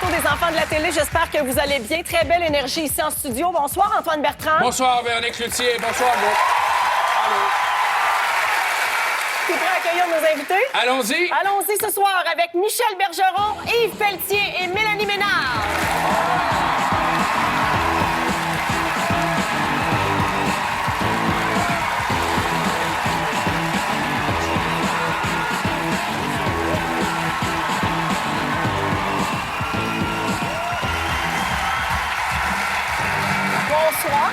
Des enfants de la télé, j'espère que vous allez bien. Très belle énergie ici en studio. Bonsoir, Antoine Bertrand. Bonsoir, Véronique Cloutier. Bonsoir, Go. Allô. Tu es prêt à accueillir nos invités? Allons-y. Allons-y ce soir avec Michel Bergeron, Yves Pelletier et Mélanie Ménard. Bonsoir.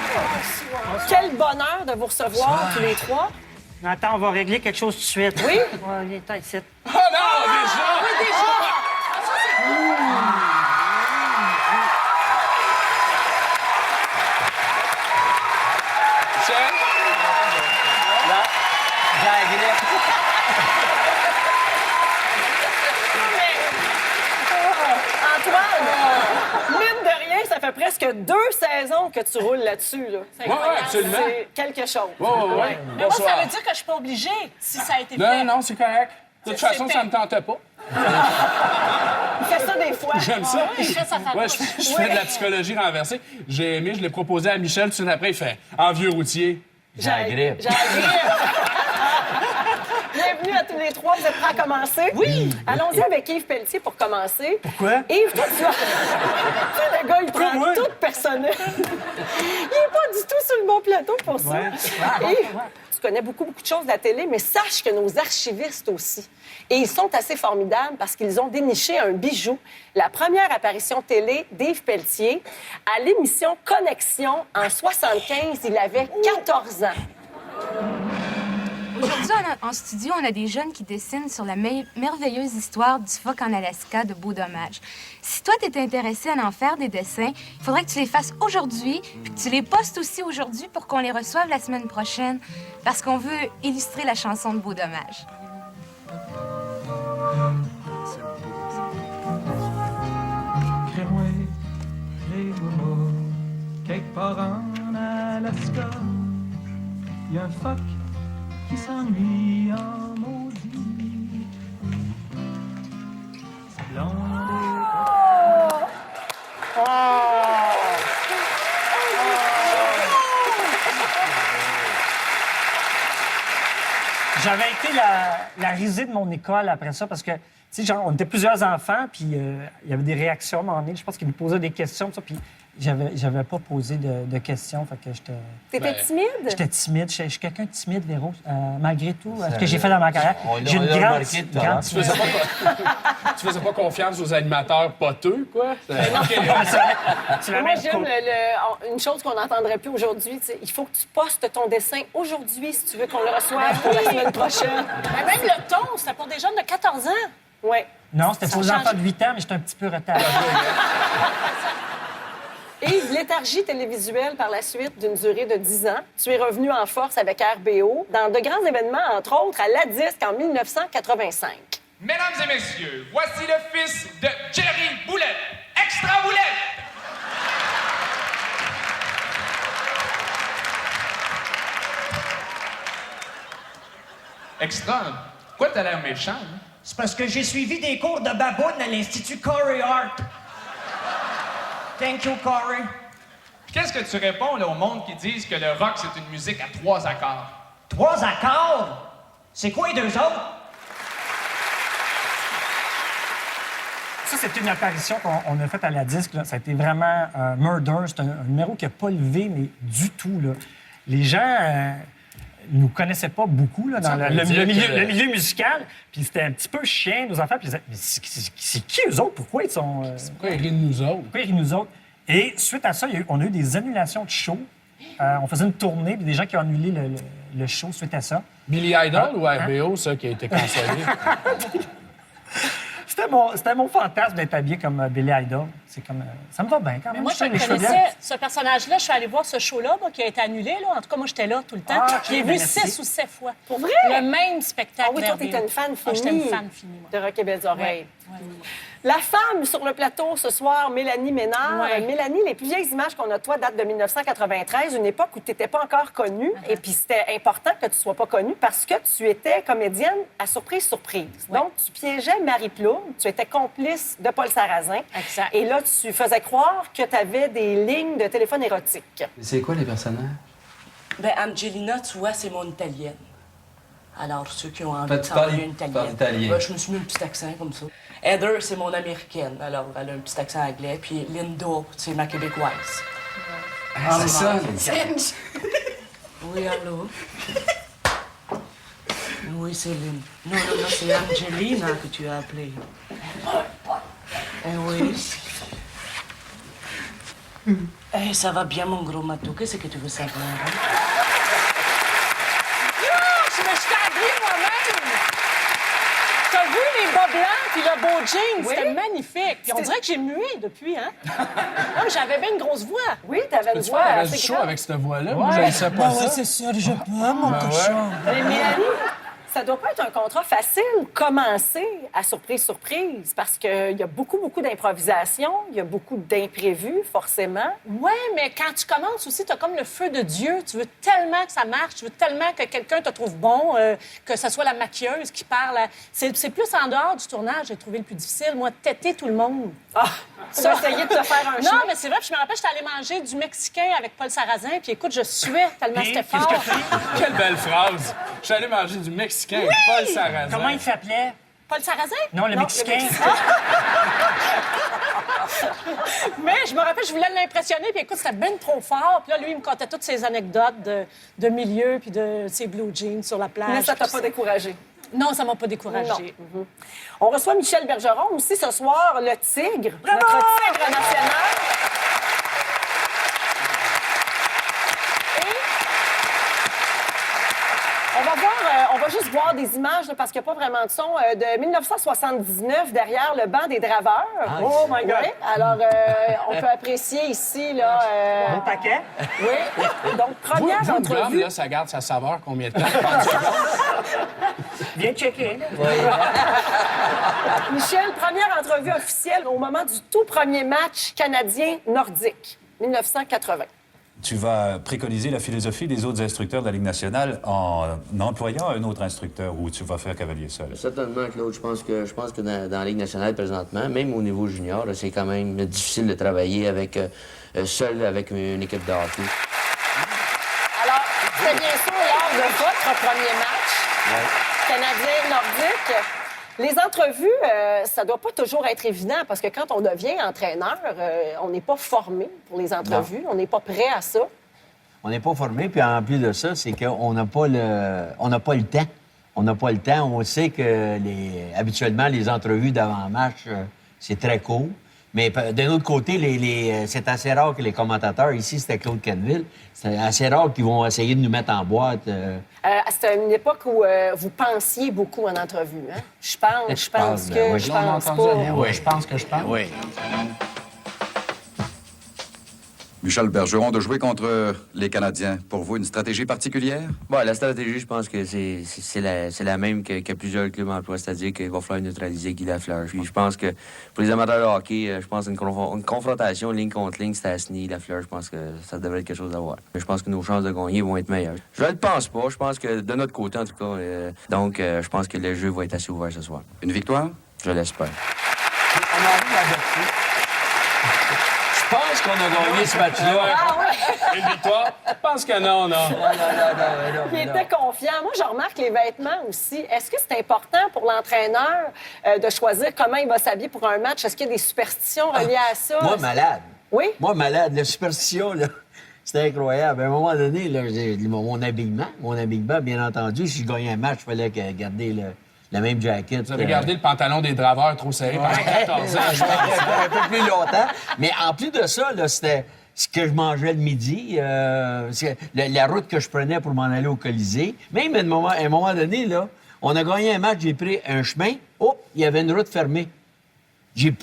Quel bonheur de vous recevoir tous les trois. Attends, on va régler quelque chose tout de suite. Oui? Ouais, viens, t'as ici. Oh non, déjà! Michel? Là, j'ai la grippe. Antoine, mine de rien, ça fait presque 2 saisons que tu roules là-dessus. Là. C'est Ouais, incroyable. absolument. C'est quelque chose. Ouais. Mais moi, ça Bonsoir. veut dire que je suis pas obligée si ça a été Non, fait. non, c'est correct. De toute façon, ça me tentait pas. Il fait ça des fois. J'aime ça. Il fait sa Ouais, je fais de la psychologie renversée. J'ai aimé, je l'ai proposé à Michel. Tout de suite après, il fait « En vieux routier ». J'ai la grippe. J'ai la grippe. Bienvenue à tous les trois. Vous êtes prêts à commencer? Oui. Allons-y avec Yves Pelletier pour commencer. Pourquoi? Yves, toi, tu sais, le gars, il prend moi? tout personnel. Il est pas du tout sur le bon plateau pour ça. Ouais. Yves, tu connais beaucoup de choses de la télé, mais sache que nos archivistes aussi. Et ils sont assez formidables parce qu'ils ont déniché un bijou. La première apparition télé d'Yves Pelletier à l'émission Connexion en 75. Il avait 14 ans. Aujourd'hui, en studio, on a des jeunes qui dessinent sur la merveilleuse histoire du phoque en Alaska de Beau Dommage. Si toi, t'es intéressé à en faire des dessins, il faudrait que tu les fasses aujourd'hui, puis que tu les postes aussi aujourd'hui pour qu'on les reçoive la semaine prochaine, parce qu'on veut illustrer la chanson de Beau Dommage. Crée-moi quelque part en Alaska. Il y a un phoque qui s'ennuie en maudit. C'est long J'avais été la risée de mon école après ça parce que, tu sais, genre, on était plusieurs enfants, puis il y avait des réactions à un moment donné. Je pense qu'ils me posaient des questions, tout ça, puis j'avais pas posé de questions, fait que j'étais... T'étais timide? J'étais timide. Je suis quelqu'un de timide, Véro, malgré tout, ce que j'ai fait dans ma carrière. J'ai une grande Tu faisais pas confiance aux animateurs poteux, quoi? Moi, j'aime une chose qu'on n'entendrait plus aujourd'hui. Tu sais, il faut que tu postes ton dessin aujourd'hui si tu veux qu'on le reçoive pour la semaine prochaine. Mais même le ton, c'était pour des jeunes de 14 ans. Oui. Non, c'était pour les enfants de 8 ans, mais j'étais un petit peu retardé. Yves, léthargie télévisuelle par la suite d'une durée de 10 ans. Tu es revenu en force avec RBO dans de grands événements, entre autres à La Disque en 1985. Mesdames et messieurs, voici le fils de Jerry Boulette, Extra Boulette! Extra? Pourquoi t'as l'air méchant? Hein? C'est parce que j'ai suivi des cours de baboune à l'Institut Corey Art. Thank you, Corey. Puis qu'est-ce que tu réponds là, au monde qui disent que le rock, c'est une musique à 3 accords? 3 accords? C'est quoi les 2 autres? Ça, c'était une apparition qu'on a faite à La Disque. Là. Ça a été vraiment Murder. C'est un numéro qui n'a pas levé, mais du tout. Là. Les gens nous connaissaient pas beaucoup là, dans le milieu musical. Puis c'était un petit peu chien, nos enfants. Puis ils disaient, mais c'est qui eux autres? Pourquoi ils sont... Pourquoi ils rient de nous autres? Pourquoi ils rient de nous autres? Et suite à ça, on a eu des annulations de shows. On faisait une tournée, puis des gens qui ont annulé le show suite à ça. Billy Idol ou RBO, ça, qui a été cancellé? C'était mon fantasme d'être habillé comme Billy Idol. C'est comme... ça me va bien quand même. Moi, je les cheveux connaissais blancs. ce personnage-là. Je suis allée voir ce show-là, moi, qui a été annulé. Là. En tout cas, moi, j'étais là tout le temps. Ah, Je l'ai ok, vu ben, merci. 6 ou 7 fois. Pour vrai? Le même spectacle. Ah oui, toi, d'RBO. t'étais une fan finie. J'étais une fan finie, moi. De Rock et Belles Oreilles. Ouais. La femme sur le plateau ce soir, Mélanie Ménard. Ouais. Mélanie, les plus vieilles images qu'on a de toi datent de 1993, une époque où tu n'étais pas encore connue. Et puis c'était important que tu ne sois pas connue parce que tu étais comédienne à surprise. Donc, tu piégeais Marie Plourde, tu étais complice de Paul Sarrazin. Exact. Et là, tu faisais croire que tu avais des lignes de téléphone érotique. C'est quoi les personnages? Ben, Angelina, tu vois, c'est mon italienne. Alors, ceux qui ont envie Toi, de tu s'envoyer parles- une tu parles italienne. italien. Ben, je me suis mis un petit accent comme ça. Heather, c'est mon américaine. Alors, elle a un petit accent anglais. Puis Linda, c'est ma québécoise. Ah, c'est ça. Oui, allô? Oui, c'est Lynn. Non, c'est Angelina que tu as appelée. Eh oui. Eh, ça va bien, mon gros matou. Qu'est-ce que tu veux savoir? Hein? Je me suis habillée moi-même. T'as vu les bas blancs puis le beau jean? Oui. C'était magnifique. Puis on dirait que j'ai mué depuis, hein? Non, mais j'avais bien une grosse voix. Oui, tu avais une Tu voix fais assez du show grande. avec cette voix-là. Moi, je ne sais pas ça. c'est sûr, je peux, mon cochon. Mais Mélanie, ça doit pas être un contrat facile, commencer à surprise parce qu'il y a beaucoup d'improvisation, il y a beaucoup d'imprévus, forcément. Ouais, mais quand tu commences aussi, t'as comme le feu de Dieu. Tu veux tellement que ça marche, tu veux tellement que quelqu'un te trouve bon, que ce soit la maquilleuse qui parle. C'est plus en dehors du tournage, j'ai trouvé le plus difficile. Moi, têter tout le monde. Ah, tu vas essayer de te faire un Non, show. mais c'est vrai, puis je me rappelle, j'étais allée manger du Mexicain avec Paul Sarrazin, puis écoute, je suais tellement Puis, c'était qu'est-ce fort. que tu fais? Quelle belle phrase. Je suis allé manger du Mexicain avec Paul Sarrazin. Comment il s'appelait? Paul Sarrazin? Non, le Mexicain. Mais je me rappelle, je voulais l'impressionner, puis écoute, c'était bien trop fort. Puis là, lui, il me contait toutes ses anecdotes de milieu, puis de ses blue jeans sur la plage. Mais ça t'a puis pas découragé. Non, ça m'a pas découragée. Non. On reçoit Michel Bergeron aussi ce soir, le Tigre, notre Tigre national. On va juste voir des images là, parce qu'il n'y a pas vraiment de son de 1979 derrière le banc des draveurs. Oh my God! Oui, alors on peut apprécier ici là. Bon paquet? Oui. Donc première Vous, une gomme, entrevue. là, ça garde sa saveur combien de temps? Viens checker. Michel, première entrevue officielle au moment du tout premier match canadien-nordique, 1980. Tu vas préconiser la philosophie des autres instructeurs de la Ligue nationale en employant un autre instructeur ou tu vas faire cavalier seul? Certainement, Claude. Je pense que dans la Ligue nationale présentement, même au niveau junior, là, c'est quand même difficile de travailler avec seul avec une équipe de hockey. Alors, c'était bien sûr lors de votre premier match canadien-nordique. Les entrevues, ça doit pas toujours être évident parce que quand on devient entraîneur, on n'est pas formé pour les entrevues, on n'est pas prêt à ça. On n'est pas formé, puis en plus de ça, c'est qu'on n'a pas le temps. On n'a pas le temps. On sait que habituellement, les entrevues d'avant-match, c'est très court. Mais d'un autre côté, c'est assez rare que les commentateurs, ici, c'était Claude Canville, c'est assez rare qu'ils vont essayer de nous mettre en boîte. C'était une époque où vous pensiez beaucoup en entrevue. Hein? Je pense que, oui. je On a pense entendu pas. aller, Oui, je pense que je pense. Oui. Michel Bergeron, de jouer contre les Canadiens, pour vous, une stratégie particulière? Bon, la stratégie, je pense que c'est la même que plusieurs clubs emploient, c'est-à-dire qu'il va falloir neutraliser Guy Lafleur. Puis je pense que pour les amateurs de hockey, je pense qu'une confrontation ligne contre ligne, Stastny, Lafleur, je pense que ça devrait être quelque chose à voir. Je pense que nos chances de gagner vont être meilleures. Je ne le pense pas. Je pense que de notre côté, en tout cas, je pense que le jeu va être assez ouvert ce soir. Une victoire? Je l'espère. On arrive à verser. Je pense qu'on a gagné ce match-là. Une victoire? Je pense que non. Non. Il était confiant. Moi, je remarque les vêtements aussi. Est-ce que c'est important pour l'entraîneur de choisir comment il va s'habiller pour un match? Est-ce qu'il y a des superstitions reliées à ça? Moi, malade. Oui? Moi, malade. La superstition, là, c'était incroyable. À un moment donné, là, mon habillement, bien entendu, si je gagnais un match, il fallait garder la même jacket. Vous avez gardé le pantalon des draveurs trop serré pendant 14 ans. un peu plus longtemps. Mais en plus de ça, là, c'était ce que je mangeais le midi, la route que je prenais pour m'en aller au Colisée. Même à un moment donné, là, on a gagné un match, j'ai pris un chemin. Oh, il y avait une route fermée.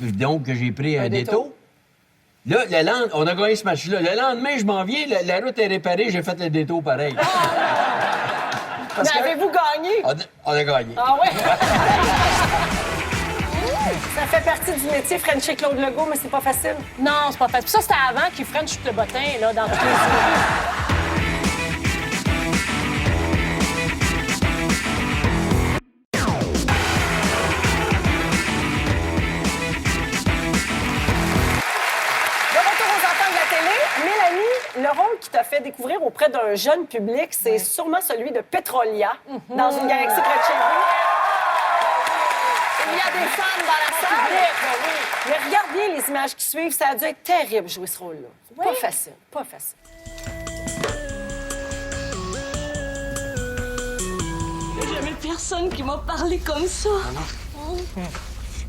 Donc, j'ai pris un détour. Là, on a gagné ce match-là. Le lendemain, je m'en viens, la route est réparée, j'ai fait le détour pareil. Mais avez-vous gagné? On a gagné. Ah ouais? Ça fait partie du métier Frencher Claude Legault, mais c'est pas facile. Non, c'est pas facile. Puis ça, c'était avant qu'il French le bottin, là, dans toutes les séries. Le rôle qui t'a fait découvrir auprès d'un jeune public, c'est sûrement celui de Petrolia, dans une galaxie près de chez vous. Il y a des femmes dans la salle. Mais regardez les images qui suivent, ça a dû être terrible jouer ce rôle-là. Oui. Pas facile, pas facile. Il n'y a jamais personne qui m'a parlé comme ça.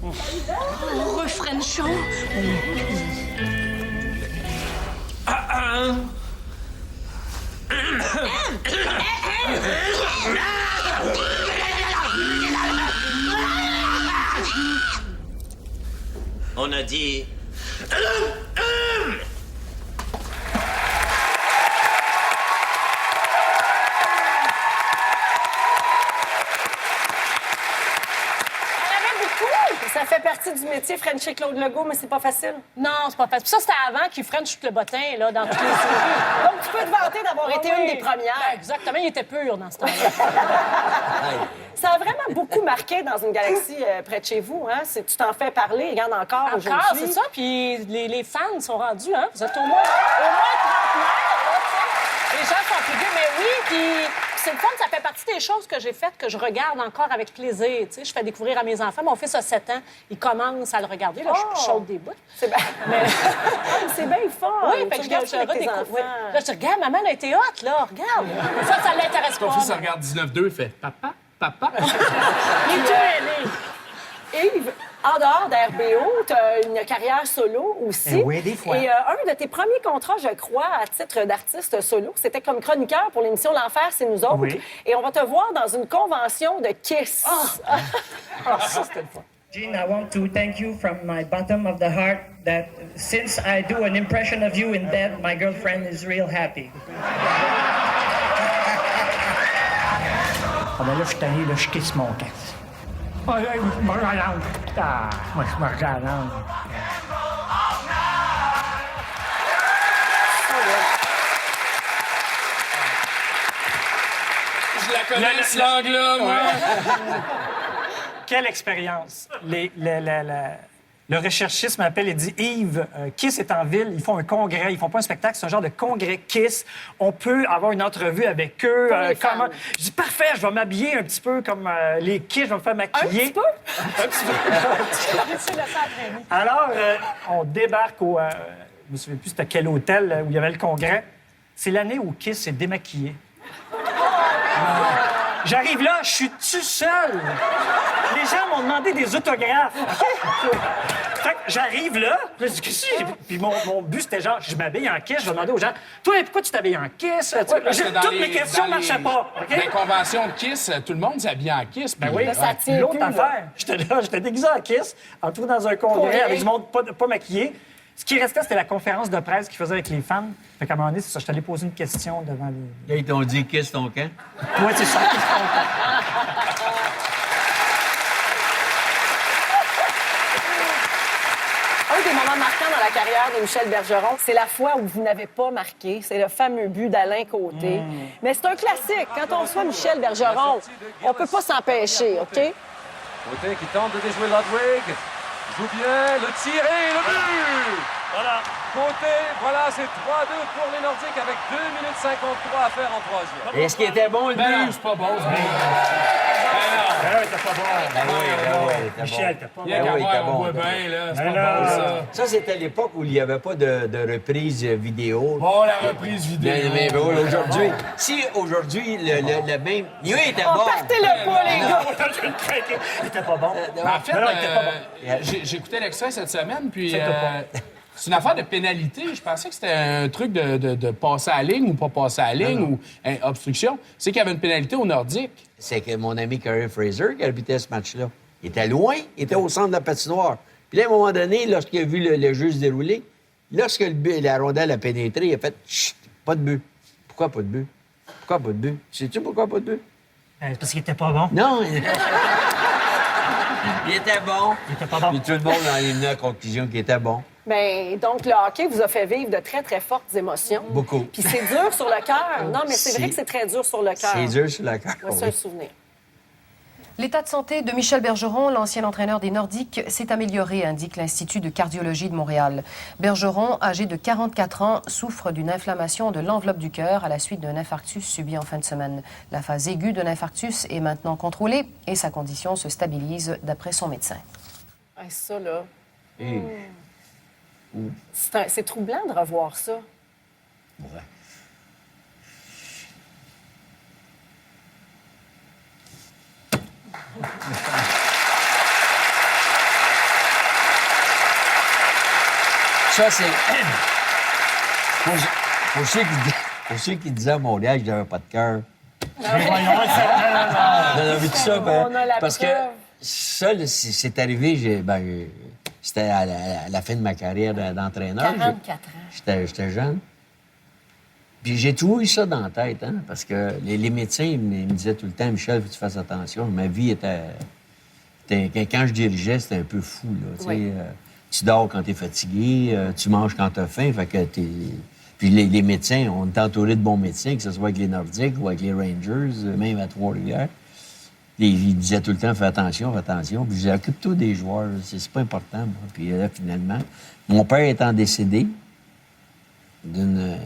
Refrenchons. On a dit... Ça fait partie du métier Frencher Claude Legault, mais c'est pas facile. Non, c'est pas facile. Puis ça, c'était avant qu'il French le bottin, là, dans toutes les séries. Donc, tu peux te vanter d'avoir été une des premières. Ben, exactement, il était pur dans ce temps-là. Ça a vraiment beaucoup marqué dans une galaxie près de chez vous. Hein? Tu t'en fais parler, il y en a encore aujourd'hui. Encore, c'est ça. Puis les fans sont rendus, hein? Vous êtes au moins 30 Les gens sont plus vieux, mais oui, puis c'est le fun, ça fait partie des choses que j'ai faites, que je regarde encore avec plaisir. Tu sais, je fais découvrir à mes enfants. Mon fils a 7 ans, il commence à le regarder. Là, je suis chaude des bouts. C'est bien... c'est bien fort. Oui, fait que je redécouvre. Là, je dis, regarde, maman, elle a été hot, là, regarde. Ça l'intéresse pas. Ton fils regarde 19-2 et fait « Papa, papa. » Il est tout mêlé. Yves, en dehors d'RBO, tu as une carrière solo aussi. Oui, des fois. Et un de tes premiers contrats, je crois, à titre d'artiste solo, c'était comme chroniqueur pour l'émission L'Enfer, c'est nous autres. Oui. Et on va te voir dans une convention de Kiss. Ça, c'était le fun. Jean, I want to thank you from my bottom of the heart that since I do an impression of you in bed, my girlfriend is real happy. Ah ben là, je suis tanné, là, je quitte mon camp. Ah, là, je me regarde. Ah, moi, je me regarde. Je la connais, ce langue-là, moi. Quelle expérience. Le recherchiste m'appelle et dit « Yves, Kiss est en ville, ils font un congrès, ils font pas un spectacle, c'est un genre de congrès Kiss. On peut avoir une entrevue avec eux. Comment... » Je dis « Parfait, je vais m'habiller un petit peu comme les Kiss, je vais me faire maquiller. » Un petit peu? Un petit peu. Alors, on débarque au... je me souviens plus c'était quel hôtel où il y avait le congrès. C'est l'année où Kiss s'est démaquillé. J'arrive là, je suis tout seul. Les gens m'ont demandé des autographes. Fait que j'arrive là, puis je dis, qu'est-ce que c'est? Puis mon but, c'était genre, je m'habille en Kiss, je vais demander aux gens, toi, pourquoi tu t'habilles en Kiss? Toutes mes questions ne marchaient pas. Dans les conventions de Kiss, tout le monde s'habille en Kiss. Ben oui, ça tient l'autre plus, affaire. J'étais là, j'étais déguisé en Kiss, en tout dans un congrès avec du monde pas maquillé. Ce qui restait, c'était la conférence de presse qu'ils faisaient avec les fans. Fait qu'à un moment donné, c'est ça, je t'allais poser une question devant les... Là, ils t'ont dit « Kiss ton camp ». Oui, c'est ça. Un des moments marquants dans la carrière de Michel Bergeron, c'est la fois où vous n'avez pas marqué. C'est le fameux but d'Alain Côté. Mais c'est un classique. Quand on reçoit Michel Bergeron, on peut pas s'empêcher, OK? Côté qui tente de déjouer Ludwig. Joue bien, le tir et le but! Voilà. Côté, voilà, c'est 3-2 pour les Nordiques avec 2 minutes 53 à faire en troisième. Est-ce qu'il était bon, le but? Ben non, c'est pas bon, ce but. Michel, t'as pas Il y a qu'à voir, on voit bien, là. C'est pas bon, ça. Ça, c'était l'époque où il n'y avait pas de reprise vidéo. Bon, la reprise vidéo. Mais aujourd'hui, si aujourd'hui, le même... Lui, il était bon. Partez-le pas, les gars! Il était pas bon. En fait, Non, il était pas bon. j'écoutais l'extrait cette semaine, puis C'est une affaire de pénalité. Je pensais que c'était un truc de passer à la ligne ou pas passer à la ligne ou obstruction. C'est qu'il y avait une pénalité au Nordique. C'est que mon ami Kerry Fraser qui arbitait ce match-là. Il était loin, il était au centre de la patinoire. Puis là, à un moment donné, lorsqu'il a vu le jeu se dérouler, lorsque la rondelle a pénétré, il a fait « Chut, pas de but. » Pourquoi pas de but? Pourquoi pas de but? Sais-tu pourquoi pas de but? C'est parce qu'il était pas bon. Non! Il était bon. Il était pas bon. Puis tout le monde en est venu à la conclusion qu'il était bon. Bien, donc, le hockey vous a fait vivre de très, très fortes émotions. Beaucoup. Puis c'est dur sur le cœur. Non, mais c'est vrai que c'est très dur sur le cœur. C'est dur sur le cœur. Moi, c'est un souvenir. L'état de santé de Michel Bergeron, l'ancien entraîneur des Nordiques, s'est amélioré, indique l'Institut de cardiologie de Montréal. Bergeron, âgé de 44 ans, souffre d'une inflammation de l'enveloppe du cœur à la suite d'un infarctus subi en fin de semaine. La phase aiguë de l'infarctus est maintenant contrôlée et sa condition se stabilise d'après son médecin. Ah, ça, là... Hey. C'est troublant de revoir ça. Ouais. Ça, c'est... Pour ceux qui disaient à Montréal que j'avais pas de cœur. Non, mais tout ça, On a la parce que preuve. ça, là, c'est arrivé, c'était à la fin de ma carrière d'entraîneur. 44 ans. J'étais jeune. Puis j'ai toujours eu ça dans la tête, hein, parce que les médecins ils me disaient tout le temps, Michel, faut que tu fasses attention. Ma vie était quand je dirigeais, c'était un peu fou, là. Oui. Tu dors quand t'es fatigué, tu manges quand t'as faim, fait que Puis les médecins, on est entouré de bons médecins, que ce soit avec les Nordiques ou avec les Rangers, même à Trois-Rivières. Ils disaient tout le temps, fais attention. Puis je disais, occupe-toi des joueurs, c'est pas important, moi. Puis là, finalement, mon père étant décédé d'une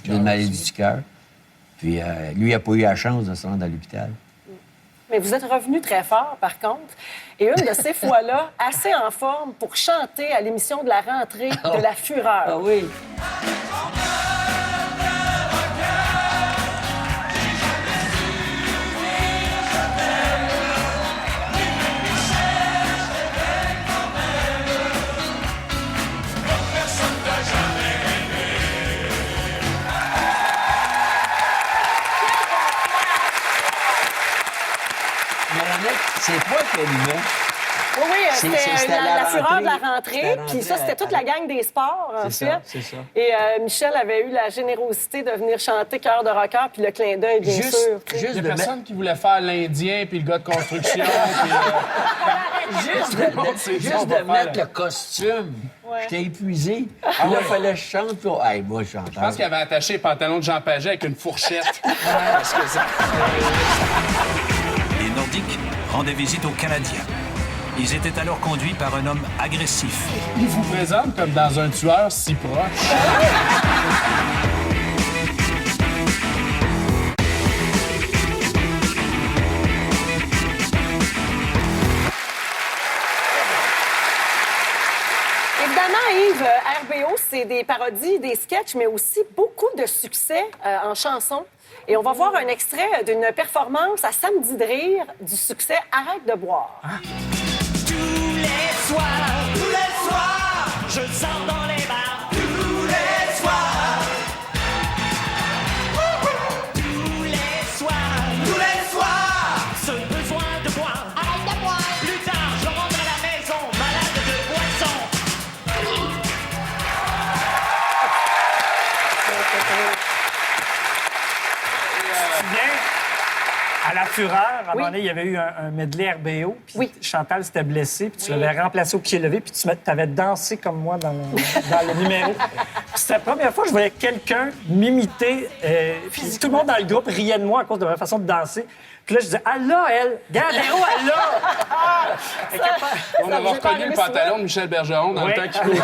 maladie du cœur, puis lui, il n'a pas eu la chance de se rendre à l'hôpital. Mais vous êtes revenu très fort, par contre. Et une de ces fois-là, assez en forme pour chanter à l'émission de la rentrée de La Fureur. Ah oui. C'est toi qui allumais. Oui, c'était la fureur de la rentrée. C'était Puis ça, c'était toute la gang des sports, en fait. C'est ça. Et Michel avait eu la générosité de venir chanter Cœur de rocker, puis le clin d'œil, bien sûr. Il y a personne qui voulait faire l'Indien puis le gars de construction. Juste de mettre le costume. Ouais. J'étais épuisé. Là, il fallait que je chante. Puis... Hey, moi, je chante. Je pense qu'il avait attaché les pantalons de Jean Paget avec une fourchette. Les Nordiques rendaient visite aux Canadiens. Ils étaient alors conduits par un homme agressif. Il vous présente comme dans un tueur si proche. Évidemment, Yves, RBO, c'est des parodies, des sketchs, mais aussi beaucoup de succès en chansons. Et on va voir un extrait d'une performance à Samedi de rire du succès Arrête de boire. Tous les soirs, je sors dans les bars. Tous les soirs, ce besoin de boire. Arrête de boire. Plus tard, je rentre à la maison, malade de boisson. À La Fureur, à un moment donné, il y avait eu un medley RBO, puis Chantal s'était blessée, puis tu l'avais remplacé au pied levé, puis tu avais dansé comme moi dans le numéro. Puis c'était la première fois que je voyais quelqu'un m'imiter, puis tout le monde dans le groupe riait de moi à cause de ma façon de danser. Puis là, je disais, ah là, elle! Regarde, Véro, elle là! On avait reconnu le pantalon de Michel Bergeron dans le temps qu'il coachait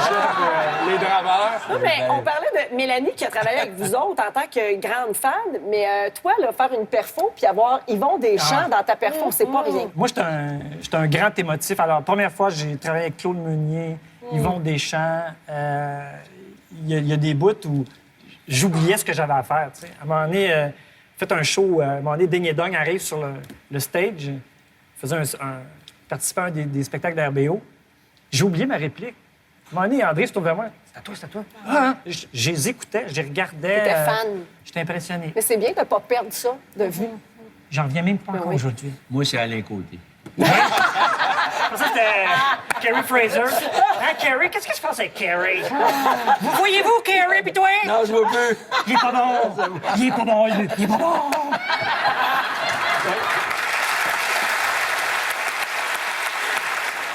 les draveurs. Oui, mais on parlait de Mélanie qui a travaillé avec vous autres en tant que grande fan, mais toi, là, faire une perfo puis avoir Yvon Deschamps dans ta perfo, c'est pas rien. Moi, j'étais un grand émotif. Alors, la première fois, j'ai travaillé avec Claude Meunier, Yvon Deschamps. Il y a des bouts où j'oubliais ce que j'avais à faire. T'sais. À un moment donné, fait un show, à un moment donné, Ding et Dong arrive sur le stage. Je faisais participant à un des spectacles d'RBO. J'ai oublié ma réplique. un moment donné, André s'est ouvert moi. C'est à toi, c'est à toi. Je les écoutais, je les regardais. T'étais fan. J'étais impressionné. Mais c'est bien de ne pas perdre ça de vue. J'en reviens même pas encore aujourd'hui. Moi, c'est Alain Côté. Ça, c'était Carrie Fraser. Hein, Carrie? Qu'est-ce que je pense avec Carrie? Vous voyez-vous, Carrie, pis toi? Non, je vois plus. Il est pas bon. Il est pas bon, il est pas bon.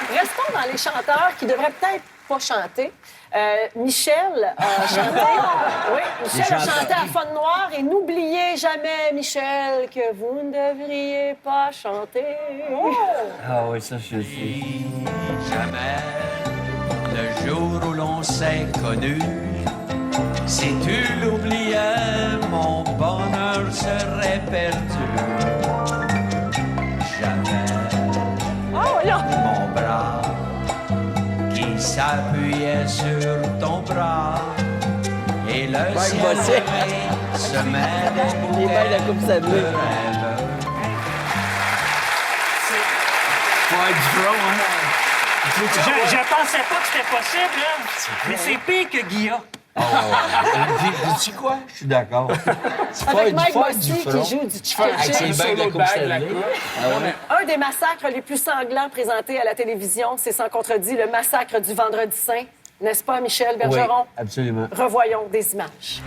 Restons dans les chanteurs qui devraient peut-être pas chanter. Michel a chanté. Oui, Michel a chanté à Fun Noir et n'oubliez jamais, Michel, que vous ne devriez pas chanter. Ah oui, ça, je sais. Jamais le jour où l'on s'est connu, si tu l'oubliais, mon bonheur serait perdu. Jamais mon bras qui s'appuyait sur ton bras et le ciel se met des bouquets de rêves. Faut être du front, hein? Je pensais pas que c'était possible, là. Mais c'est pire que Guilla. Dis-tu quoi? Je suis d'accord. Avec Mike Bossy qui joue du chicken Avec ses chick. bagues de Coupe Stanley. Un des massacres les plus sanglants présentés à la télévision, c'est sans contredit le massacre du Vendredi Saint. N'est-ce pas, Michel Bergeron? Oui, absolument. Revoyons des images.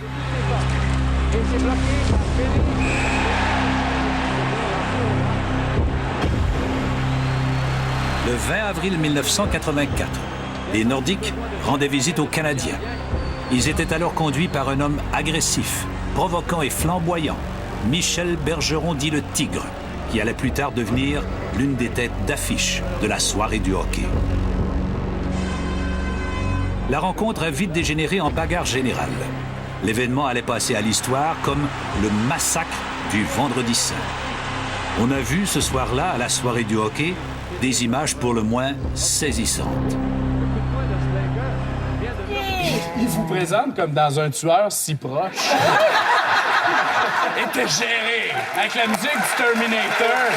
Le 20 avril 1984, les Nordiques rendaient visite aux Canadiens. Ils étaient alors conduits par un homme agressif, provoquant et flamboyant, Michel Bergeron dit le Tigre, qui allait plus tard devenir l'une des têtes d'affiche de la soirée du hockey. La rencontre a vite dégénéré en bagarre générale. L'événement allait passer à l'histoire comme le massacre du Vendredi Saint. On a vu ce soir-là, à la soirée du hockey, des images pour le moins saisissantes. Il vous présente comme dans un tueur si proche. Était géré avec la musique du Terminator.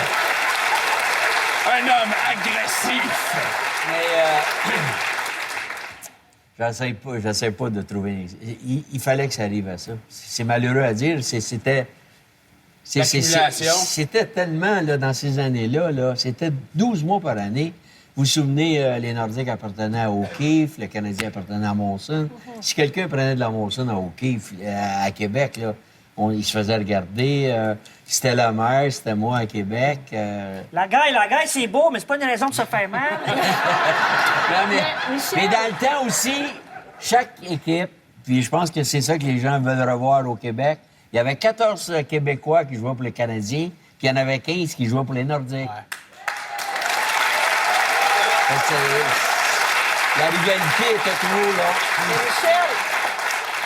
Un homme agressif. Mais j'essaie pas de trouver... Il fallait que ça arrive à ça. C'est malheureux à dire. C'était tellement, là, dans ces années-là, là, c'était 12 mois par année. Vous vous souvenez, les Nordiques appartenaient à O'Keefe, le Canadien appartenait à Molson. Si quelqu'un prenait de la Molson à O'Keefe, à Québec, là, il se faisait regarder. C'était la mère, c'était moi à Québec. La gaille, c'est beau, mais c'est pas une raison de se faire mal. Mais dans le temps aussi, chaque équipe, puis je pense que c'est ça que les gens veulent revoir au Québec, il y avait 14 Québécois qui jouaient pour les Canadiens, puis il y en avait 15 qui jouaient pour les Nordiques. Ouais. La rivalité était trop, là. Mais Michel,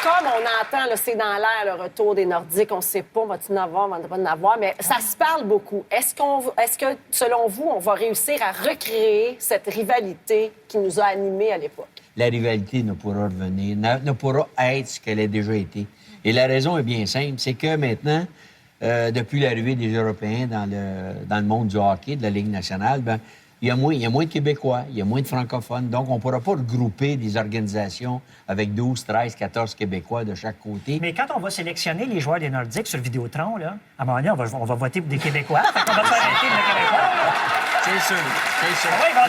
comme on entend, là, c'est dans l'air le retour des Nordiques, on ne sait pas, va-t-il en avoir, va-t-il pas en avoir, mais ça se parle beaucoup. Est-ce que, selon vous, on va réussir à recréer cette rivalité qui nous a animés à l'époque? La rivalité ne pourra revenir, ne pourra être ce qu'elle a déjà été. Et la raison est bien simple, c'est que maintenant, depuis l'arrivée des Européens dans le monde du hockey, de la Ligue nationale, ben, il y a moins de Québécois, il y a moins de francophones. Donc, on ne pourra pas regrouper des organisations avec 12, 13, 14 Québécois de chaque côté. Mais quand on va sélectionner les joueurs des Nordiques sur Vidéotron, là, à un moment donné, on va voter pour des Québécois. Fait qu'on va faire un team de Québécois. Là. C'est sûr, c'est sûr. Ah ouais, il va y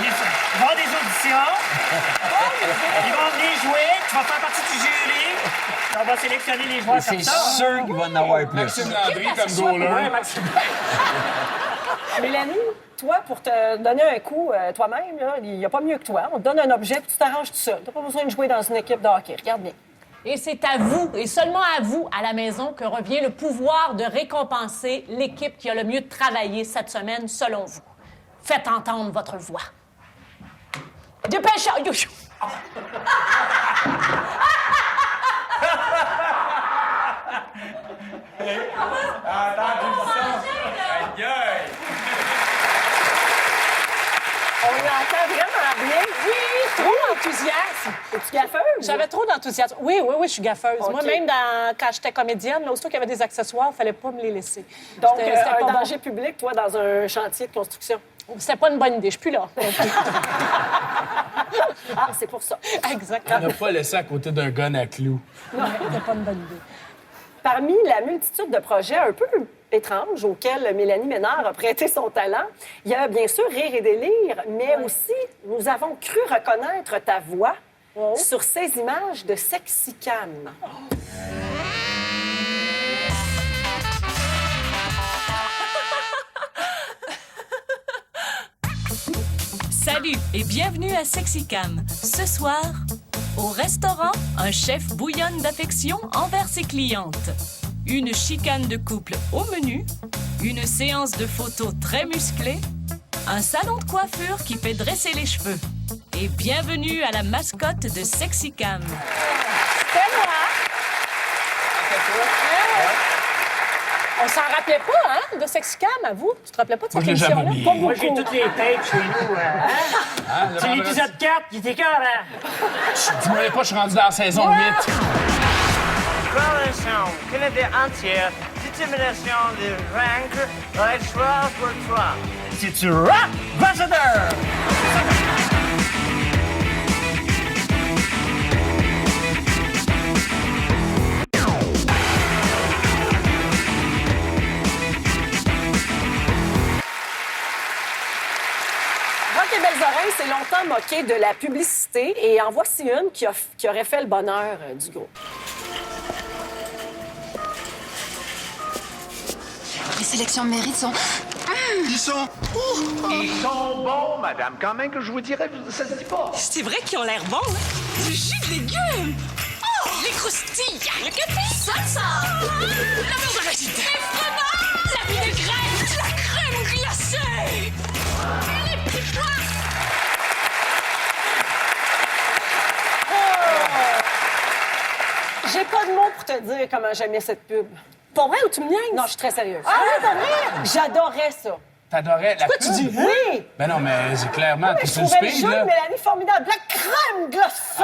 avoir des auditions. Ils vont venir jouer. Tu vas faire partie du jury. On va sélectionner les joueurs comme ça. C'est sûr qu'il va en avoir plus. Maxime Landry comme goaler. Ouais, Maxime. Mélanie, toi, pour te donner un coup toi-même, il n'y a pas mieux que toi. On te donne un objet puis tu t'arranges tout seul. Tu n'as pas besoin de jouer dans une équipe de hockey. Regarde bien. Et c'est à vous, et seulement à vous, à la maison, que revient le pouvoir de récompenser l'équipe qui a le mieux travaillé cette semaine, selon vous. Faites entendre votre voix. Dépêchez! On l'entend vraiment bien. Oui, trop d'enthousiasme. Es-tu gaffeuse? J'avais trop d'enthousiasme. Oui, je suis gaffeuse. Okay. Moi, même quand j'étais comédienne, là, aussitôt qu'il y avait des accessoires, il ne fallait pas me les laisser. Donc, c'était un pas danger public, toi, dans un chantier de construction? C'était pas une bonne idée. Je suis plus là. Ah, c'est pour ça. On Exactement. n'a pas laissé à côté d'un gun à clous. Non, c'était pas une bonne idée. Parmi la multitude de projets un peu étranges auxquels Mélanie Ménard a prêté son talent, il y a bien sûr Rire et délire, mais aussi nous avons cru reconnaître ta voix sur ces images de Sexy Cam. Salut et bienvenue à Sexy Cam. Ce soir, au restaurant, un chef bouillonne d'affection envers ses clientes. Une chicane de couple au menu, une séance de photos très musclée, un salon de coiffure qui fait dresser les cheveux. Et bienvenue à la mascotte de Sexy Cam. C'était moi. On s'en rappelait pas, hein, de Sexy Cam, à vous? Tu te rappelais pas de cette Moi, je l'ai jamais émission-là? oublié. Pas Moi, j'ai beaucoup. toutes les tapes chez nous. le C'est vendredi. l'épisode 4, il était cœur, Dis-moi pas, je suis rendu dans la saison 8. Coalition Canada entière, détermination de vaincre, le choix pour toi. C'est-tu Rock Ambassador? Rock et Belles Oreilles s'est longtemps moqué de la publicité et en voici une qui aurait fait le bonheur du groupe. Les sélections de mérite sont... Ils sont bons, madame. Quand même que je vous dirais, ça se dit pas. C'est vrai qu'ils ont l'air bons, hein? Du jus de légumes! Oh, les croustilles! Le café! Salsa! La viande arachide! Les fromages! La vinaigrette! La crème glacée! Et les petits pois! J'ai pas de mots pour te dire comment j'aimais cette pub. Pour vrai ou tu me niaises? Non, je suis très sérieuse. Ah ouais, t'as vrai? J'adorais ça. T'adorais la Pourquoi pub? tu dis oui? Ben non, mais c'est clairement... Mais t'es je sur le trouvais le speed, jeu de là. Mélanie formidable. La crème glacée!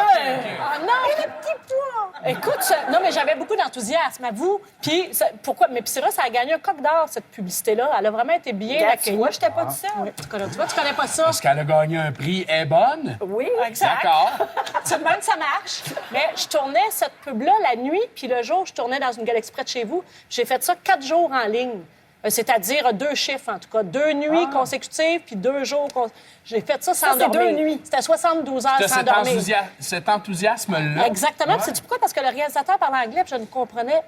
Ah non! Et les petits pois! Écoute, non, mais j'avais beaucoup d'enthousiasme, avoue. Puis, pourquoi? Mais puis c'est vrai, ça a gagné un coq d'or, cette publicité-là. Elle a vraiment été bien Regarde, accueillie. tu vois, j'étais pas toute seule. Oui, tu vois, tu connais pas ça. Est-ce qu'elle a gagné un prix? Elle est bonne? Oui, Exact. D'accord. C'est de même, ça marche. Mais je tournais cette pub-là la nuit, puis le jour, je tournais dans une galaxie près de chez vous. J'ai fait ça 4 jours en ligne. C'est-à-dire 2 chiffres, en tout cas. 2 nuits consécutives, puis 2 jours. J'ai fait ça sans Ça, c'est dormir. 2 nuits. C'était 72 heures T'as sans dormir. cet enthousiasme-là. Exactement. Ouais. Puis sais-tu pourquoi? Parce que le réalisateur parlait anglais, puis je ne comprenais...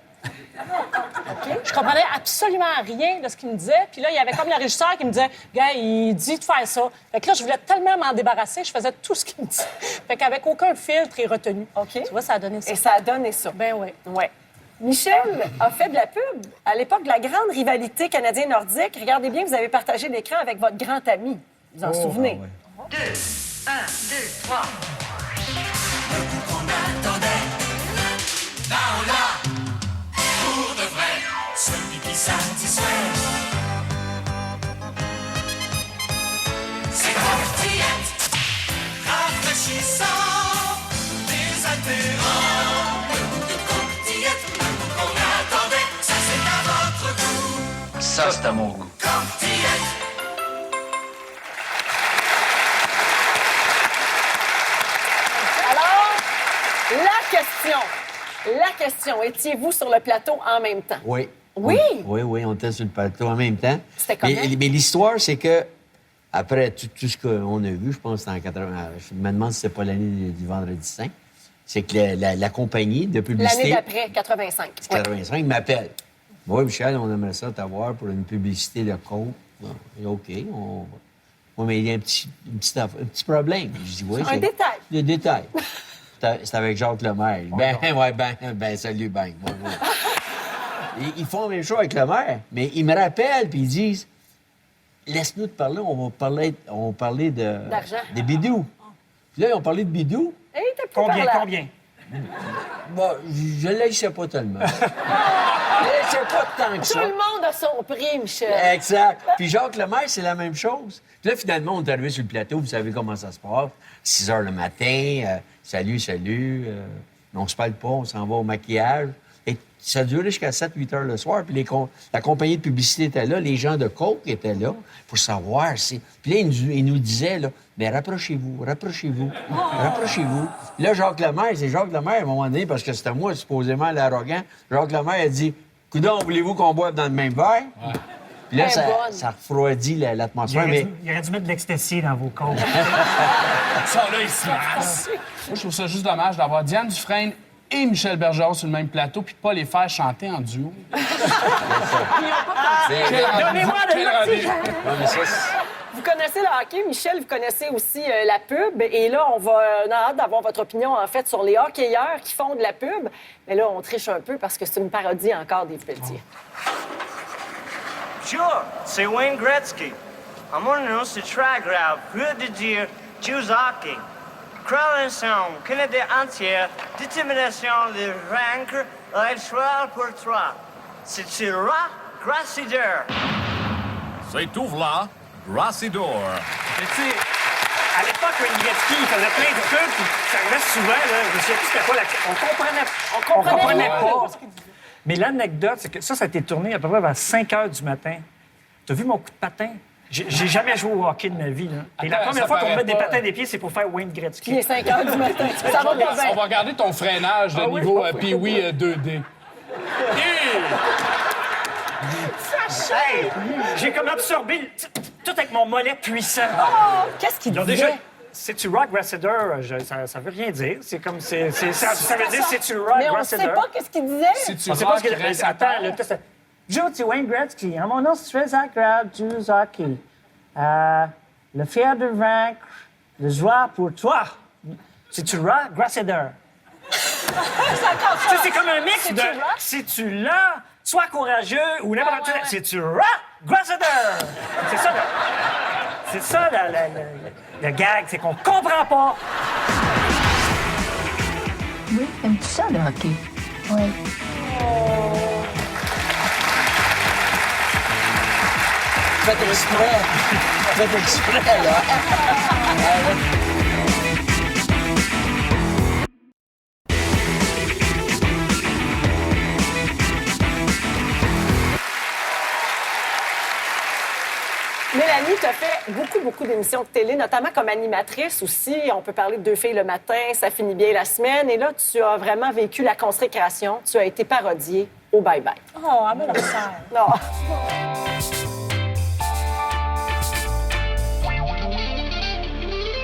Je comprenais absolument rien de ce qu'il me disait. Puis là, il y avait comme le régisseur qui me disait, « Gars, il dit de faire ça. » Fait que là, je voulais tellement m'en débarrasser, je faisais tout ce qu'il me disait. Fait qu'avec aucun filtre et retenu. OK. Tu vois, ça a donné ça. Et ça a donné ça. Ben oui. Ouais. Michel a fait de la pub à l'époque de la grande rivalité canadien-nordique. Regardez bien, vous avez partagé l'écran avec votre grand ami. Vous en souvenez? 2, 1, 2, 3. Le coup qu'on attendait, là on l'a, pour de vrai, celui qui satisfait. C'est Courtillette, rafraîchissant, désaltérant. Le goût de Courtillette, le goût qu'on attendait, ça c'est à votre goût. Ça, c'est à mon goût. Courtillette. Alors, la question, étiez-vous sur le plateau en même temps? Oui. Oui? Oui, on était sur le plateau en même temps. C'était comment? Mais l'histoire, c'est que, après tout ce qu'on a vu, je pense que c'était en 80... Je me demande si c'est pas l'année du Vendredi Saint, c'est que la compagnie de publicité... L'année d'après, 85. 85 m'appelle. Oui, Michel, on aimerait ça t'avoir pour une publicité de Coke. Bon, OK, on va. Oui, mais il y a un petit problème. Je dis, oui, Un détail. Le détail. C'est avec Jacques Lemaire. Salut, ben. Ouais. Ils font la même chose avec Lemaire, mais ils me rappellent puis ils disent, laisse-nous te parler, on va parler D'argent. des bidous. Puis là, ils ont parlé de bidous. Hey, t'as plus parlé. Combien? Bon, je ne laissais pas tellement. Je ne laissais pas tant que ça. Tout le monde a son prix, Michel. Exact. Puis Jacques Lemaire, c'est la même chose. Puis là, finalement, on est arrivé sur le plateau. Vous savez comment ça se passe. 6 heures le matin. Salut. Mais on se parle pas. On s'en va au maquillage. Et Ça durait jusqu'à 7-8 heures le soir. Puis la compagnie de publicité était là, les gens de Coke étaient là pour savoir si... Puis là, ils nous disaient, là, mais rapprochez-vous. Rapprochez-vous. Là, Jacques Lemaire, c'est Jacques Lemaire, à un moment donné, parce que c'était moi, supposément, l'arrogant. Jacques Lemaire a dit, coudonc, voulez-vous qu'on boive dans le même verre? Ouais. Puis là, ça refroidit l'atmosphère. Il aurait dû mettre de l'ecstasy dans vos côtes. Ça, là, il se masse. Moi, je trouve ça juste dommage d'avoir Diane Dufresne et Michel Bergeron sur le même plateau puis de pas les faire chanter en duo. Donnez-moi de Vous connaissez le hockey, Michel, vous connaissez aussi la pub. Et là, on a hâte d'avoir votre opinion, en fait, sur les hockeyeurs qui font de la pub. Mais là, on triche un peu parce que c'est une parodie encore d'Yves Pelletier. Sure, c'est Wayne Gretzky. À mon nom, c'est très grave. Peu de dire choose hockey. Crois ensemble, Canada entière, détermination de vaincre, la choix pour toi. C'est le roi Grassidor. C'est tout là, Grassidor. Mais tu sais, à l'époque, Wayne Gretzky, il faisait plein de pubs, puis ça arrivait souvent, là. Je me souviens plus c'était quoi on comprenait pas. Mais l'anecdote, c'est que ça a été tourné à peu près vers 5 heures du matin. T'as vu mon coup de patin? J'ai jamais joué au hockey de ma vie, là. Et la première fois qu'on me met des patins des pieds, c'est pour faire Wayne Gretzky. Il est 5 heures du matin. Ça va pas bien. On va regarder ton freinage de niveau Pee-Wee 2D. Hey, j'ai comme absorbé tout avec mon mollet puissant. Oh, qu'est-ce qu'il disait? C'est-tu Rock Grassidor? Ça veut rien dire. C'est comme... ça veut dire c'est-tu Rock Grassidor? Mais on sait pas qu'est-ce qu'il disait. On sait pas ce qu'il disait. Attends, le test... Joe, c'est Wayne Gretzky. À mon nom, c'est très agréable de jouer au hockey. Le fier de vaincre, le joie pour toi. C'est-tu Rock Grassidor? C'est comme un mix de... C'est-tu là? Sois courageux ou n'importe quoi. C'est-tu Rock Grassidor? C'est ça, le gag, c'est qu'on comprend pas. Oui, aimes-tu ça, le hockey? Oui. Faites exprès, là. Mélanie, tu as fait beaucoup d'émissions de télé, notamment comme animatrice aussi. On peut parler de Deux filles le matin, Ça finit bien la semaine. Et là, tu as vraiment vécu la consécration. Tu as été parodiée au Bye Bye. Oh, à mon sœur. Non.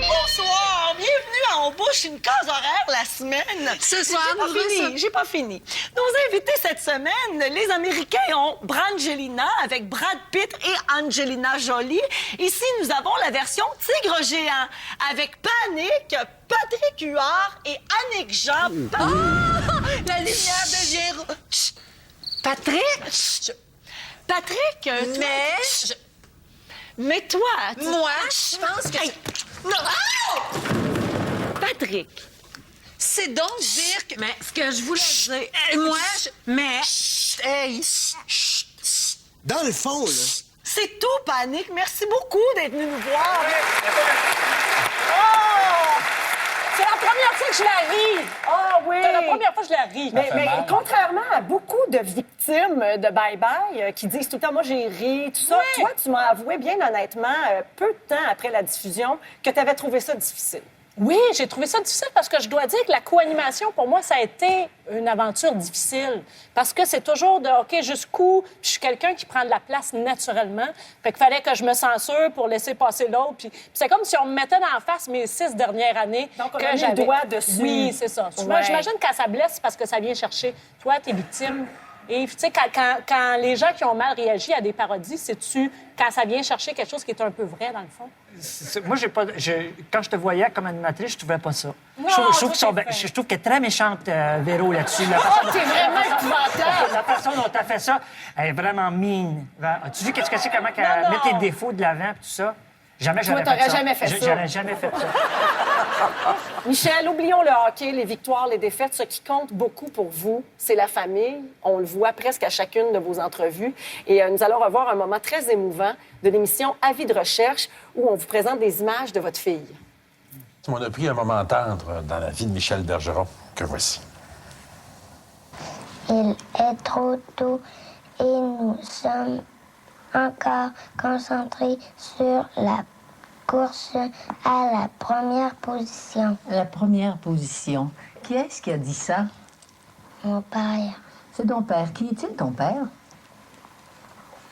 Bonsoir, bienvenue à On bouche une case horaire la semaine. Ce soir, j'ai pas fini. Nos invités cette semaine, les Américains ont Brangelina avec Brad Pitt et Angelina Jolie. Ici, nous avons la version Tigre géant avec Panique, Patrick Huard et Annick Jean. La lumière devient rouge. Patrick? Patrick, mais toi... Moi, je pense que... Hey. Non! Patrick. C'est donc dire que... Mais ce que je voulais dire... Moi, Dans le fond, là... C'est tout, Panique. Merci beaucoup d'être venu nous voir. Oh! C'est la première fois que je la ris. Ah oui! C'est la première fois que je la ris. Mais contrairement à beaucoup de victimes de Bye Bye qui disent tout le temps, moi j'ai ri, tout ça, toi, tu m'as avoué bien honnêtement, peu de temps après la diffusion, que tu avais trouvé ça difficile. Oui, j'ai trouvé ça difficile parce que je dois dire que la co-animation, pour moi, ça a été une aventure difficile. Parce que c'est toujours de, OK, jusqu'où? Je suis quelqu'un qui prend de la place naturellement. Fait qu'il fallait que je me censure pour laisser passer l'autre. Puis c'est comme si on me mettait en face mes 6 dernières années. Donc, on que a mis le doigt dessus. Oui, c'est ça. Ouais. J'imagine quand ça blesse, c'est parce que ça vient chercher. Toi, t'es victime. Et tu sais, quand les gens qui ont mal réagi à des parodies, c'est-tu quand ça vient chercher quelque chose qui est un peu vrai, dans le fond? Moi, quand je te voyais comme animatrice, je trouvais pas ça. Non, je trouve qu'elle est très méchante, Véro, là-dessus. Oh, t'es vraiment épouvantable! La façon dont t'as fait ça, elle est vraiment mine. As-tu vu qu'est-ce que c'est, comment qu'elle met tes défauts de l'avant et tout ça? Jamais Toi, j'aurais fait ça. t'aurais jamais fait ça. J'aurais jamais fait ça. Michel, oublions le hockey, les victoires, les défaites. Ce qui compte beaucoup pour vous, c'est la famille. On le voit presque à chacune de vos entrevues. Et nous allons revoir un moment très émouvant de l'émission Avis de recherche où on vous présente des images de votre fille. On a pris un moment tendre dans la vie de Michel Bergeron, que voici. Il est trop tôt et nous sommes encore concentrés sur la course à la première position. La première position. Qui est-ce qui a dit ça? Mon père, C'est ton père. Qui est-il, ton père?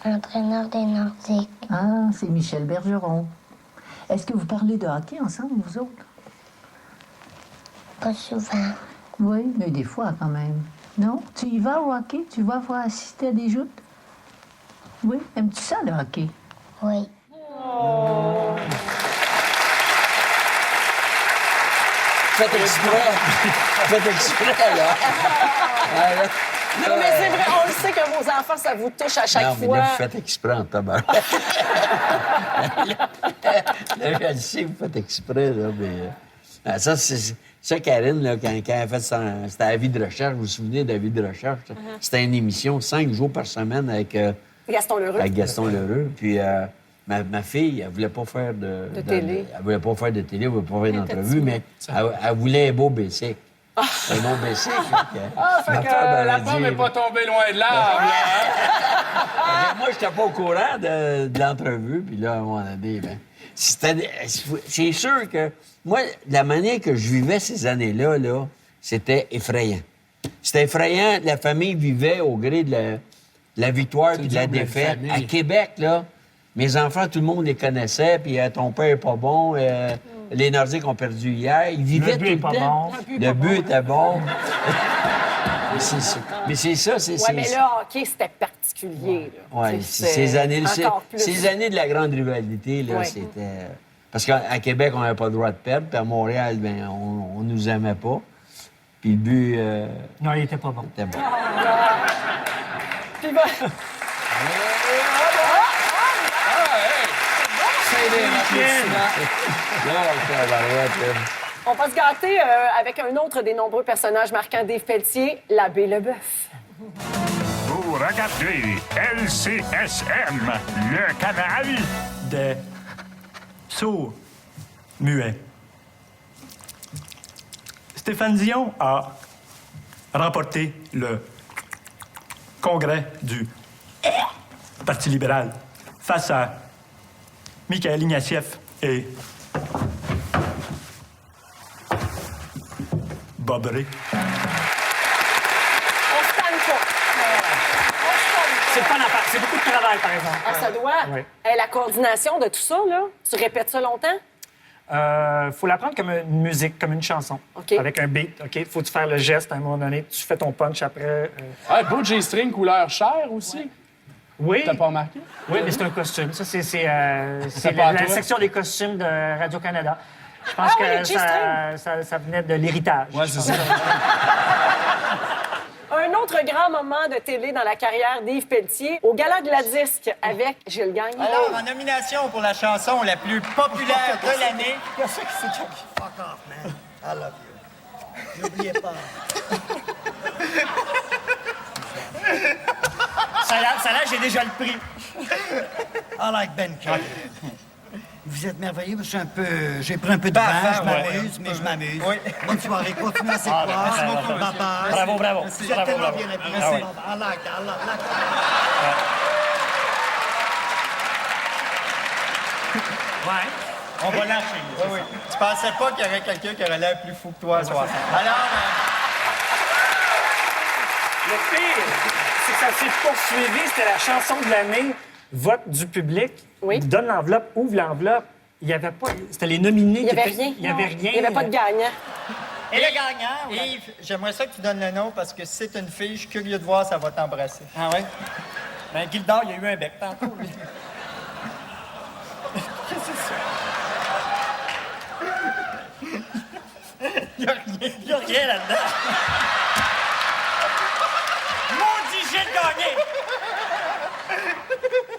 entraîneur des Nordiques. Ah, c'est Michel Bergeron. Est-ce que vous parlez de hockey ensemble, vous autres? Pas souvent. Oui, mais des fois quand même. Non? Tu y vas au hockey? Tu vas voir assister à des joutes? Oui? Aimes-tu ça, le hockey? Oui. Faites exprès. Faites exprès, là. Non, mais c'est vrai, on le sait que vos enfants, ça vous touche à chaque non, mais fois. là, vous faites exprès en tabac. Là, je le sais, vous faites exprès, là, mais... ça, c'est... Ça, Karine, là, quand elle a fait c'était la vie de recherche, vous vous souvenez de la vie de recherche? C'était une émission 5 jours par semaine avec... Gaston Lheureux. Avec Gaston Lheureux. Puis ma fille, elle voulait pas faire de télé. Elle voulait pas faire de télé, elle voulait pas faire d'entrevue, mais elle voulait un beau basic. Un beau basic. Fait que la pomme n'est pas tombée loin de l'arbre, là. Moi, j'étais pas au courant de l'entrevue, puis là, à un moment donné, ben, c'est sûr que moi, la manière que je vivais ces années-là, là, c'était effrayant. C'était effrayant. La famille vivait au gré de la victoire et de la défaite. À Québec, là, mes enfants, tout le monde les connaissait, puis ton père est pas bon, les Nordiques ont perdu hier. Ils vivaient tout le temps. Le but était bon. Mais c'est ça, c'est... Oui, mais le hockey, c'était particulier. Oui, ces années de la grande rivalité, là, Ouais. c'était... Parce qu'à Québec, on n'avait pas le droit de perdre, puis à Montréal, ben, on nous aimait pas. Puis le but... Non, il était pas bon. Il était bon. Puis ben- On va se gâter avec un autre des nombreux personnages marquants des Pelletier, l'abbé Leboeuf. Vous regardez LCSM, le canal Des sourds, muets. Stéphane Dion a remporté le congrès du Parti libéral face à Mikhail Ignatieff et Bob Ray. On se tanne pas. C'est pas n'importe, c'est beaucoup de travail, par exemple. Ah, ça doit. Oui. Hey, la coordination de tout ça, là, tu répètes ça longtemps? Faut l'apprendre comme une musique, comme une chanson. OK. Avec un beat, OK? Faut tu faire le geste à un moment donné, tu fais ton punch après. Ah, beau G-string couleur chair aussi. Oui. T'as pas remarqué? Oui, mais c'est un costume. Ça, c'est C'est pas à la toi? section des costumes de Radio-Canada. Je pense oui, les que G-strings. ça venait de l'héritage. Ouais, c'est ça. Un autre grand moment de télé dans la carrière d'Yves Pelletier, au Gala de la Disque avec Gilles Gagne. Alors, en nomination pour la chanson la plus populaire de l'année... Qu'est-ce que c'est? Fuck off, man. I love you. N'oubliez pas. Ça là, j'ai déjà le prix. I like Ben Kelly. Vous êtes merveilleux, j'ai pris un peu de vin, je m'amuse, mais je m'amuse. Oui. Bonne soirée, continuez à merci beaucoup, bye bye. Bravo, bravo. Vous êtes Bravo, tellement bravo. bien habillés. Ah oui. I like that, I love that. Ouais. On va lâcher. Oui, oui. Tu pensais pas qu'il y aurait quelqu'un qui aurait l'air plus fou que toi ce soir. Alors, Le pire, c'est que ça s'est poursuivi. C'était la chanson de l'année. Vote du public. Oui. Donne l'enveloppe, ouvre l'enveloppe. Il n'y avait pas... C'était les nominés. Il n'y avait qui étaient- rien. Il n'y avait rien. Il n'y avait pas de gagnant. et le gagnant, Yves, j'aimerais ça que tu donnes le nom parce que si c'est une fille, je suis curieux de voir, ça va t'embrasser. Ah ouais? Ben, Gildor, il y a eu un bec tantôt. lui. Qu'est-ce que c'est ça? Il n'y a rien là-dedans. Maudit Gilles Gagné!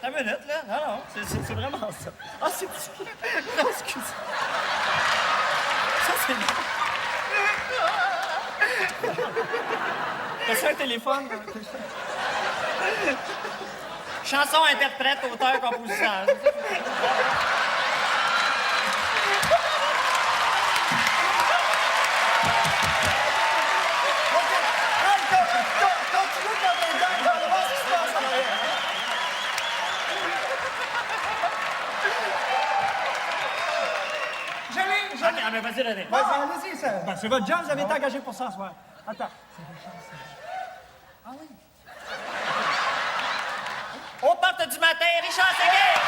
Une minute, là. Non, c'est vraiment ça. Ah, c'est petit. Non, excuse. Ça, c'est bon. T'as-tu un téléphone? Chanson, interprète, auteur, compositeur. Ah, mais vas-y, René. Vas-y, allez-y, ça. Ben, c'est votre job, vous avez été engagé pour ça ce soir. Attends. Aux portes du matin, Richard Séguin!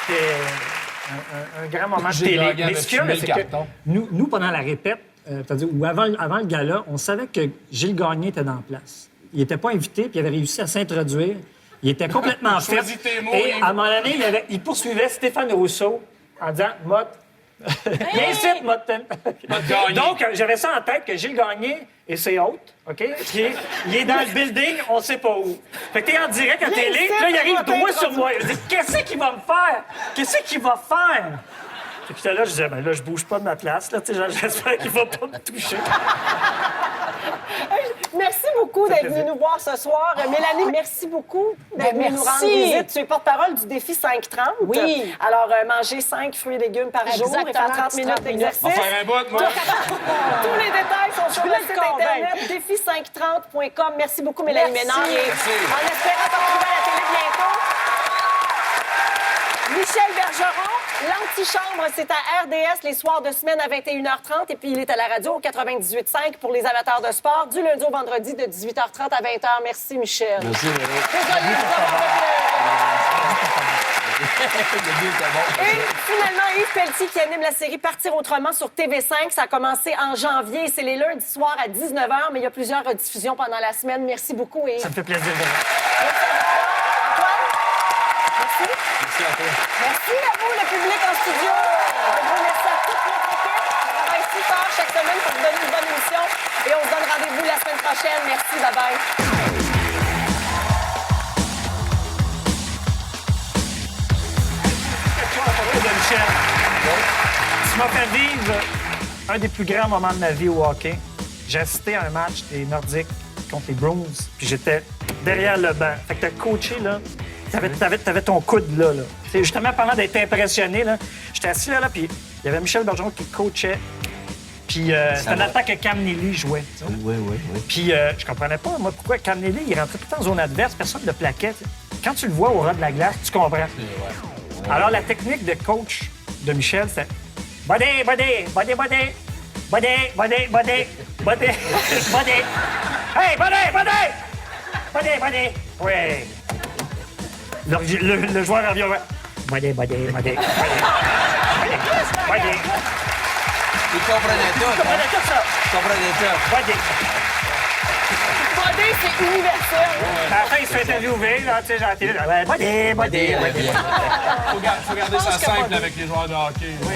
C'était un grand moment de J'ai télé. gagné Mais avec ce qu'il y a, fumer c'est le que carton. nous, pendant la répète, c'est-à-dire, ou avant le gala, on savait que Gilles Gagné était dans la place. Il n'était pas invité, puis il avait réussi à s'introduire. Il était complètement fait. Choisis tes mots, Et Yves. à un moment donné, il poursuivait Stéphane Rousseau en disant « Mott, viens ici, Mott. » Gagné. Donc, j'avais ça en tête que Gilles Gagné et ses hôtes, OK? Puis, il est dans le building, on sait pas où. Fait que t'es en direct à télé, puis là, il arrive droit sur moi. Il dit « Qu'est-ce qu'il va me faire? Qu'est-ce qu'il va faire? » Puis j'étais là, je disais « Ben là, je bouge pas de ma place, là. Tu sais, j'espère qu'il va pas me toucher. » Merci beaucoup d'être venue nous voir ce soir. Mélanie, merci beaucoup d'être venue nous rendre visite. Tu es porte-parole du défi 5-30. Oui. Alors, manger 5 fruits et légumes par jour et faire Exactement, 30 minutes 30 minutes. d'exercice. On va faire un bout, moi. Tous les détails sont sur le voulais site le convaincre. Internet défi530.com. Merci beaucoup, Mélanie Merci. Ménard. Et Merci. en espérant te retrouver à la télé bientôt. Michel Bergeron, l'antichambre, c'est à RDS les soirs de semaine à 21h30 et puis il est à la radio au 98.5 pour les amateurs de sport du lundi au vendredi de 18h30 à 20h. Merci, Michel. Merci, Valérie. Désolé de vous avoir fait Et finalement, Yves Pelletier qui anime la série Partir autrement sur TV5. Ça a commencé en janvier. C'est les lundis soirs à 19h, mais il y a plusieurs rediffusions pendant la semaine. Merci beaucoup. Et... Ça me fait plaisir de Merci. Merci à toi. Merci à vous, le public en studio. Un gros merci à toute notre équipe qui travaille si fort chaque semaine pour vous donner une bonne émission. Et on se donne rendez-vous la semaine prochaine. Merci, bye-bye. de Michel. Tu m'as fait vivre un des plus grands moments de ma vie au hockey. J'ai assisté à un match des Nordiques contre les Bruins, puis j'étais derrière le banc. Fait que t'as coaché, là, t'avais ton coude là. C'est justement pendant d'être impressionné, là, j'étais assis là, puis il y avait Michel Bergeron qui coachait. Puis c'était l'attaque que Cam Neely jouait. Oui. Puis je comprenais pas, moi, pourquoi Cam Neely, il rentrait tout le temps en zone adverse, personne ne le plaquait. T'sais. Quand tu le vois au ras de la glace, tu comprends. Alors, la technique de coach de Michel, c'était body. Hey, body. Oui. Le joueur revient. Body. Il comprenait tout. ça. Il comprenait tout. Body. Body, c'est universel. À la fin, il se fait interviewer, là, tu sais, genre, télé. Body. Faut garder ça simple avec les joueurs de hockey. Oui.